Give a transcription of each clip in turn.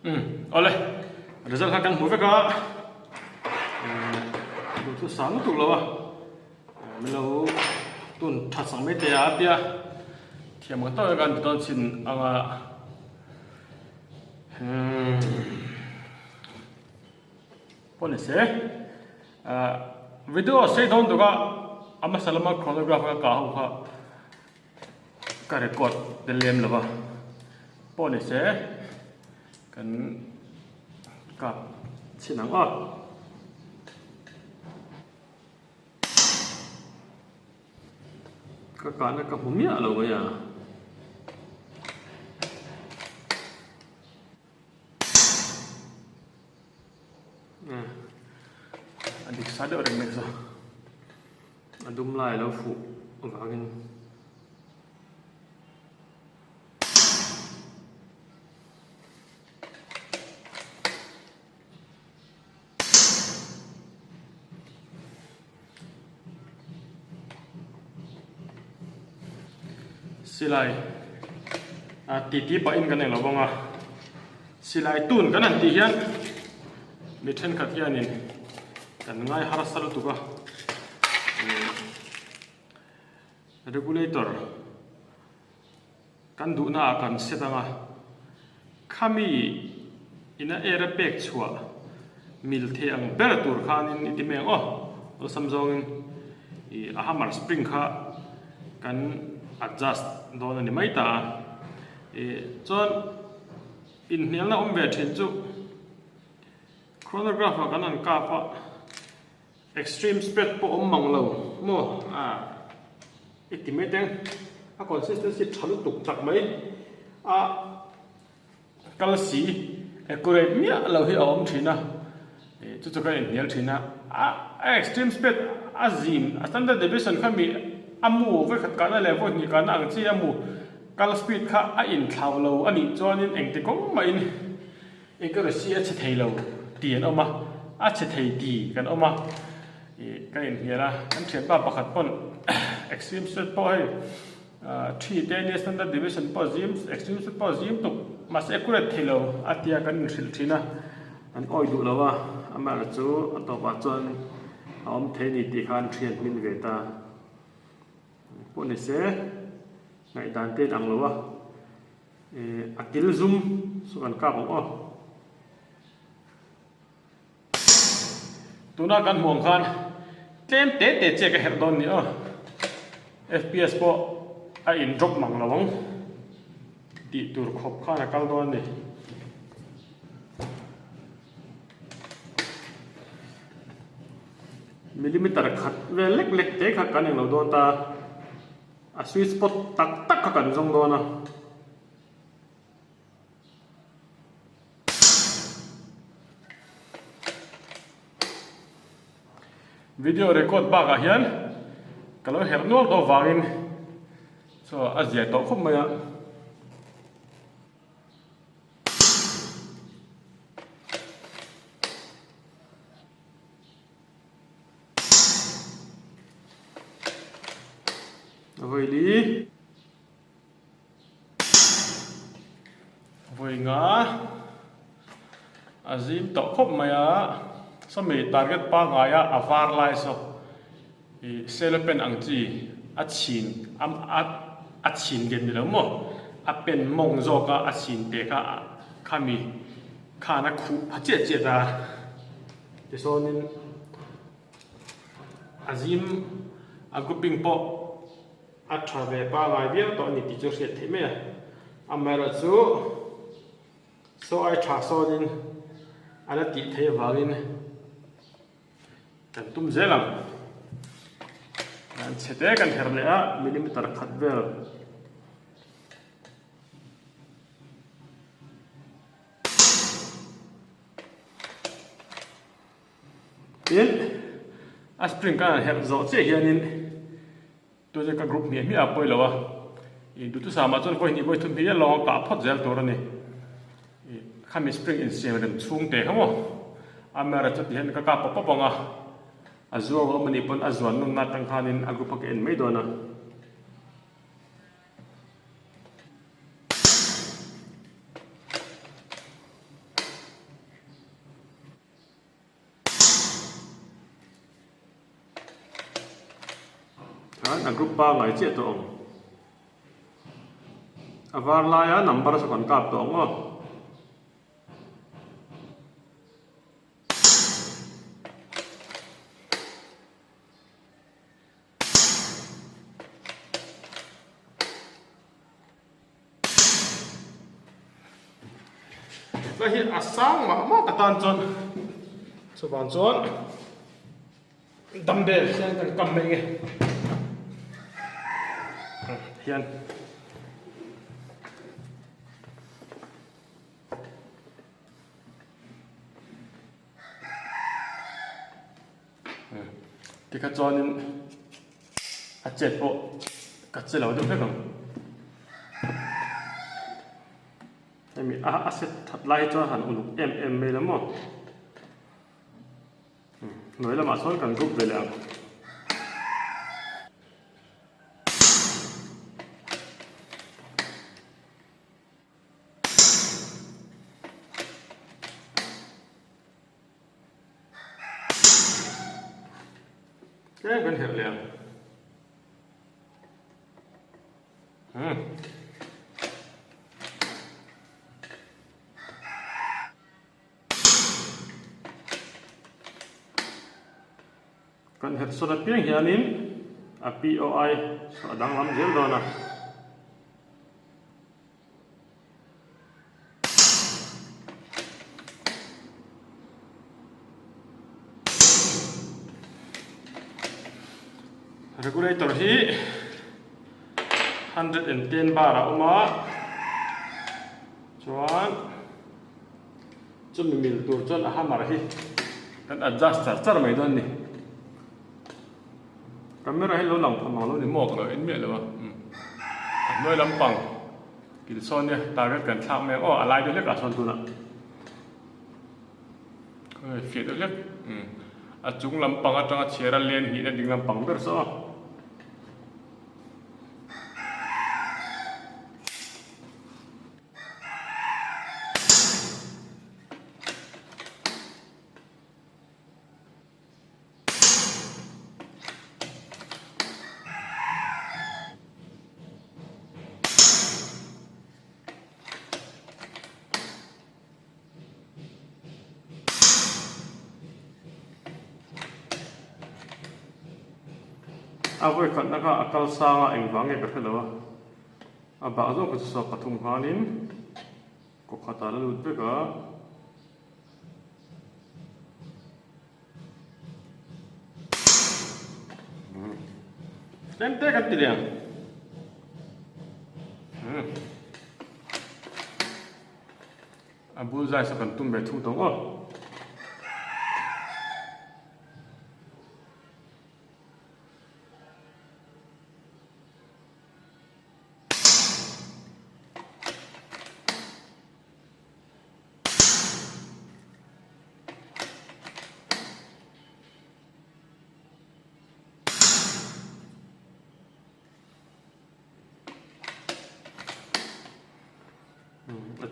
Oleh, result akan move ka. Tu sang tu lawa. Melo tun that sang me te a pia. Thiam ka to kan ton chin anga. Police. Video say don to ka ama salama chronograph ka hu ka record de lem lawa. Police kan ka chinang a ka na ka humia lo ba ya adik sada orang mesa adum lai lo fu vagin silai titi pa in kan eng lo bonga silai tun kan an ti hian mi then khat hianin kan ngai harasal tu ka regulator kan du na kan setanga khami ina era pek chua mil the ang ber tur khanin itimeng o samjong I ahamar spring kha kan adjust don ani mai ta chon in hnial na ombe thin chu chronograph kan an ka pa extreme spread po mang lo mo estimating a consistency thalu tuk tak mai kal si accurate mia lo hi om thina chu chu ka in hnial thina extreme spread azim standard deviation khami amu ve khat kana level ni kana ang chi amu kal speed kha a in thlau lo ani chonin engte kong ma in accuracy a che thailo tian oma a che thei ti kan oma kan in hiara kan thian ba pakhat pon extreme spread po hai 310 standard deviation po zim extreme spread po zim to mas accurate thailo atia kan thil thina an oi du lawa ama chu atopa chon om theni ti khan thian min ve ta Ponese ngai dan te ang lawa akil zoom so kan ka bo tuna kan huang khan tlem te che ka her don ni fps po a in drop mang lawang ti tur khop khana kal don ni millimeter khat ve lek lek te kha kan lo don ta a sweet spot tak tak ka kan jong do na video record ba ka hian kalo hernol do wangin so azia to khum maya voi nga azim to khop maya somi target pa nga ya avar lai so I selopen ang chi a chin gen ni lo mo a pen mong zo ka a chin te ka khami khana khu phache che da te sonin azim a grouping po a thave pa ngai bia to ni teacher se theme amara chu so ai tha sonin ala ti the wangin kan tum zelam an chete kan herle a millimeter khat vel in a spring kan her zo che hianin to je ka group mi a poi lawa I du tu sama chon koi ni koi thum bi long ka phot zel tor ni khami spring in sem rem chung te khamo amara chat hian ka pa nga azwa wa mani pon azwan nun na tang khanin agu pak en mai dona a group pa ngai che to ong avar la ya number sa kan kap to ong cái hiện sáng mà cái tan chôn số bàn chôn đâm bể xem cần cầm mấy cái hiện thì cái chôn nên chết bộ cái chết lâu được phải không mình asset thật lại cho hẳn ủng em mấy lắm mà nói là mà số cần group về làm cái bên hiểu liền kan het so na piang hianin a POI so dang lam zel do na regulator hi 110 bar a oma chuan chumi mil tur chuan a hamar hi kan adjust char mai don ni camera hay lâu lòng thầm lâu thì mọc rồi in miệng rồi mà nuôi lắm bằng kiểu son nha ta cái cần thang mẹ lại được cả son tu nè phía được nhất chúng lắm bằng trong chia ra liền hiện định lắm bằng biết sao voi khẩn naka akal sanga engwang e bethelo ba zo ko so pathum hanin ko khata la lut beka tem te kan tiliang abul zai sa kan tum be thu tong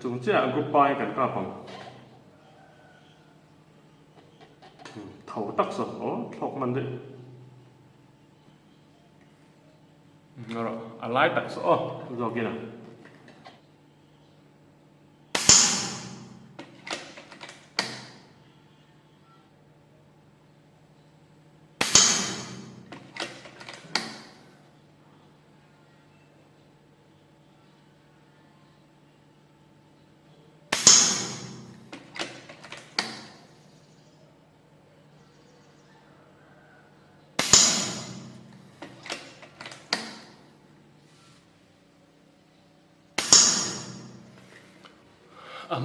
chúng chia group byกันก็พอthấu tắc sở thọcมันđấy rồi lại tắc sở rồi kia nào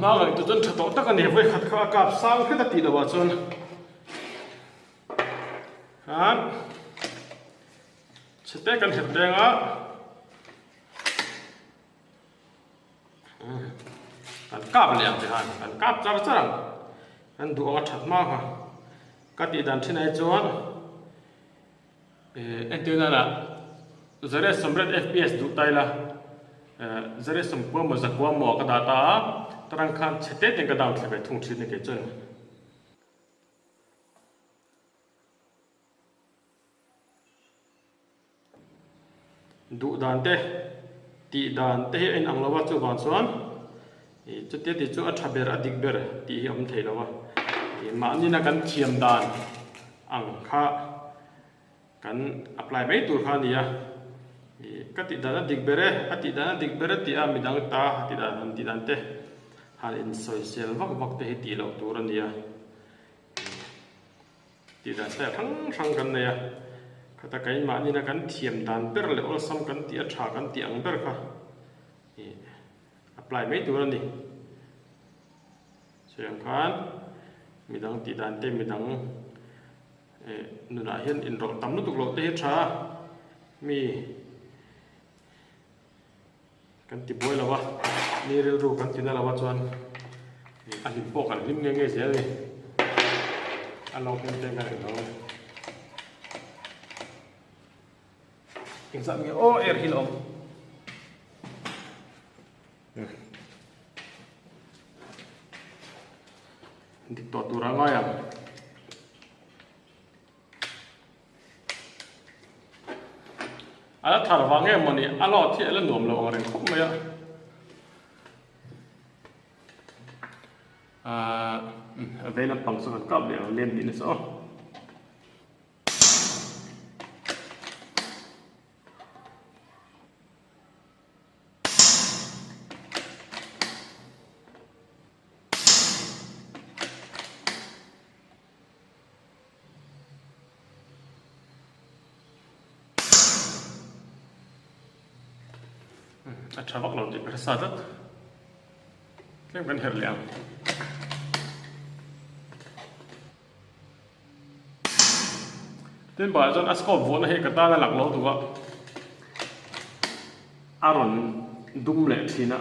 mà người tụi chân thật tất cả niềm vui khát khao cạp sang cái tật tì đầu vào chân hả sẽ té cần thật đen á anh cạp liền thì hả anh cạp cho nó rằng anh đủ ngắt thật mà hả cái tì đàn trên này cho anh tiêu là giờ đây sầm FPS đủ tay là giờ đây sầm qua một giấc qua mỏ cái data tarang khan chete ten ka dang thebe thung thil ne ke chon du dan te ti dan te in ang lawa chu ban chuan chu te ti chu a thaber a dik ber ti om thei lawa ma ni na kan thiam dan ang kha kan apply mai tur kha nia ka ti dan a dik bere a ti dan a dik bere ti a midang ta ti dan te hal in social vak vak te ti lo tur ania ti dan te thang kan nia kata kai ma ni na kan thiam dan ber le ol sam kan ti a tha kan ti ang ber kha apply mai tur ani sayang kan midang ti dan te midang nuna hian in ro tam nu tuk lo te tha mi kan ti boy lawa ni rel ru kan ti na lawa chuan a lim pok kan lim nge zel ni alo ken te kan lo in sa mi o er hil om dik to tu ra ngai am ala thar wa nge moni alo thi ala nom lo ngare khop me ya vela pang so kan kap le lem din so a thavak lo ti prasa dat tlem kan her liang tin ba jon asko von he kata na lak lo tuwa aron dum le thina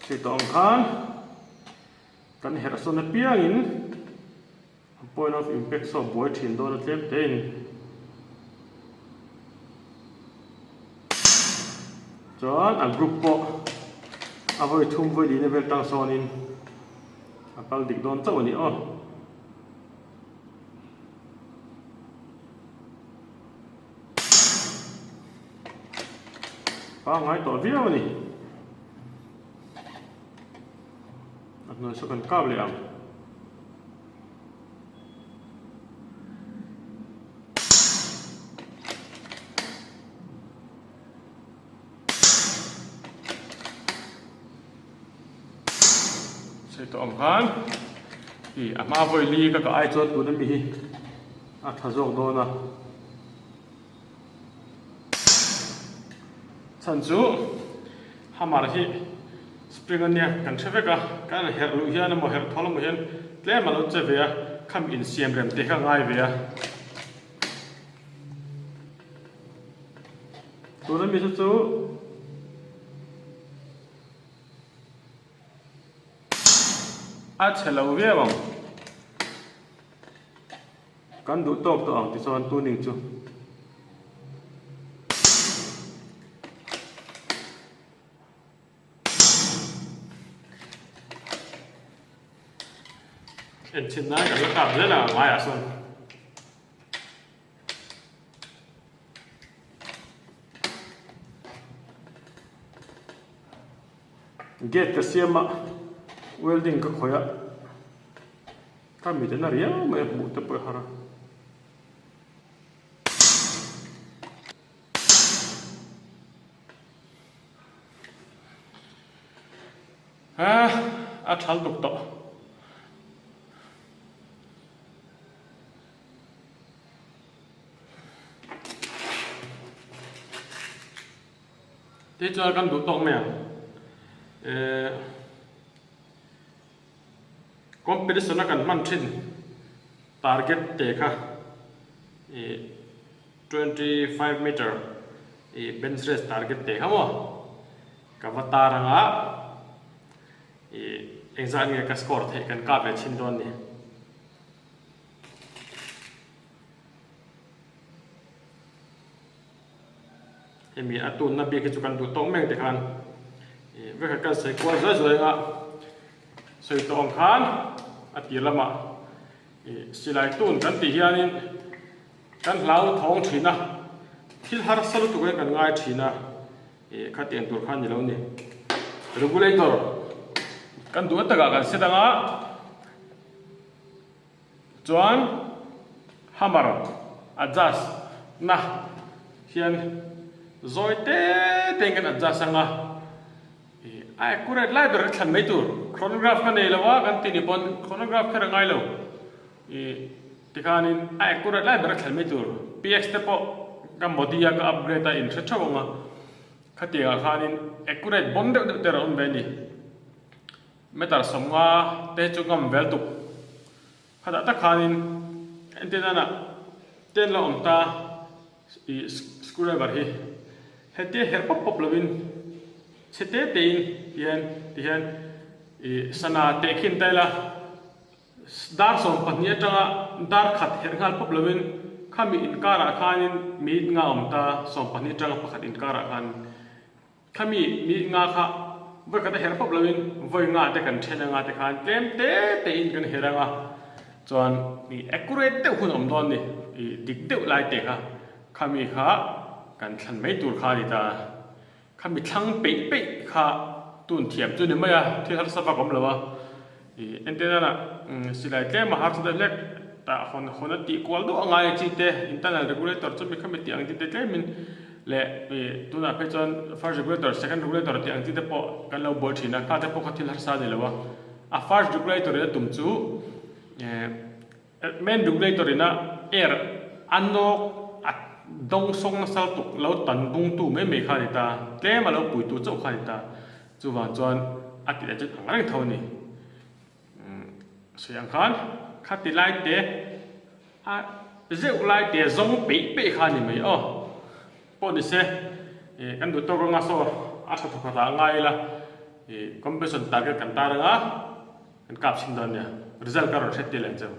si tong khan kan her so na piangin point of impact so boy thin do na tlem ten chuan a group po a voi thum voi di level tang sonin apal dik don chaw ni o pa ngai to viau ni at no so kan kable am to ang khan ama voi li ka ai chot tu na mi hi a thazok do na chan chu hamar hi spring ania kan theve ka kan her lu hian mo her tholom hian tle malo che ve a kham in siam rem te kha ngai ve a tu na mi chu a chelo ve bang kan du tok to ang ti son tu ning chu en chin na ka ka le la mai a son get ka siama welding ka khoya ta mi de na ria me bu te pe hara a thal duk to te cho kan du tong me competition akan man thin target te kha 25 meter bench race target te kha mo ka vataranga exam nge ka score the kan ka ve chin don ni emi atun na bi ke chu kan du tong meng te khan ve ka sai kwa zoi nga soi tong khan ati lama silai tun kan ti hianin kan hlau thong thina thil har salu tu kan ngai thina khatiang tur khan ni lo ni regulator kan du ta ga kan sedanga chuan hammer adjust na hian zoite tengen adjust anga accurate lai ber than mai tur chronograph kan nei lawa kan ti ni pon chronograph khara ngai lo tikanin accurate lai ber than mai tur px te po kam modia ka upgrade ta in thachawanga khatia khanin accurate bond de ter on be ni metar somga te chungam vel tu khada ta khanin antenna na ten la omta screwdriver hi hete herpop pop lovin sete tein tian sana tekhin taila dar som pahnia tanga dar khat herngal pop lovin khami inkara khanin mi nga omta som pahnia tanga pakhat inkara khan khami mi nga kha voi kata her pop lovin voi nga te kan thena nga te khan tlem te in kan heranga chuan ni accurate te hun om don ni dik te lai te kha khami kha kan thlan mai tur kha ni ta khami thlang pe kha tun thiam chu ni maya thi har sa pa kom lawa antenna na silai tle ma har sa lek ta hon ti kwal do angai chi te internal regulator chu mi khami ti ang ti te tlemin le tuna pe chon first regulator second regulator ti ang ti te po kan lo bol thina kha te po kha thil har sa ni lawa a first regulator e tum chu main regulator ina air anok at dong song na sal tuk lo tan bung tu me kha ni ta tle ma lo pui tu chau kha ni ta chu wa chuan ati da chu angrang thau ni sayang khan khati lai te a zeu lai te zong pe kha ni mai o po ni se kan du to nga so a sa thukha ta ngai la competition target kan ta nga kan kap sin don ya result ka ro thet ti len chau